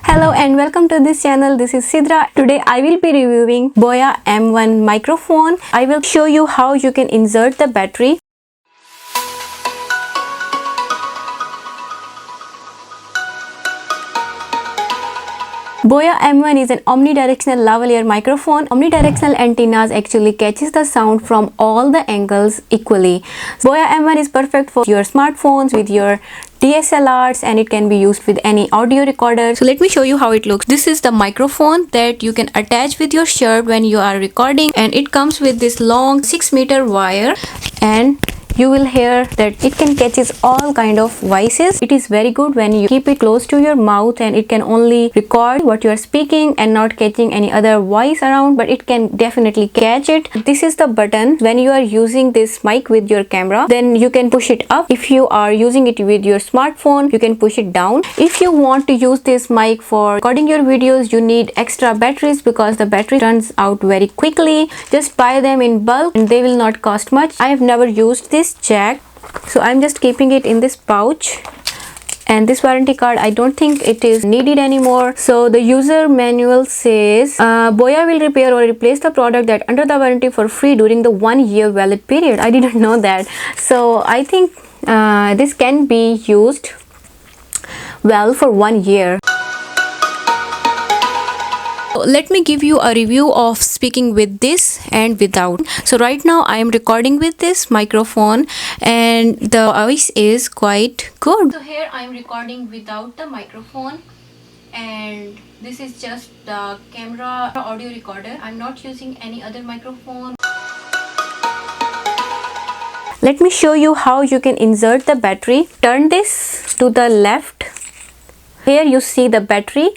Hello and welcome to this channel. This is Sidra. Today I will be reviewing BOYA M1 microphone. I will show you how you can insert the battery. BOYA M1 is an omnidirectional lavaliere microphone. Omnidirectional antennas actually catches the sound from all the angles equally. BOYA M1 is perfect for your smartphones, with your DSLRs, and it can be used with any audio recorder. So let me show you how it looks. This is the microphone that you can attach with your shirt when you are recording, and it comes with this long 6-meter wire, and you will hear that it can catches all kind of voices. It is very good when you keep it close to your mouth, and it can only record what you are speaking and not catching any other voice around, but it can definitely catch it. This is the button. When you are using this mic with your camera, then you can push it up. If you are using it with your smartphone, you can push it down. If you want to use this mic for recording your videos, you need extra batteries because the battery runs out very quickly. Just buy them in bulk and they will not cost much. I have never used this jack, so I'm just keeping it in this pouch. And this warranty card, I don't think it is needed anymore. So the user manual says BOYA will repair or replace the product that under the warranty for free during the 1-year valid period. I didn't know that. So I think this can be used well for 1 year. Let me give you a review of speaking with this and without. So right now I am recording with this microphone and the voice is quite good. So here I am recording without the microphone, and this is just the camera audio recorder. I'm not using any other microphone. Let me show you how you can insert the battery. Turn this to the left. Here you see the battery.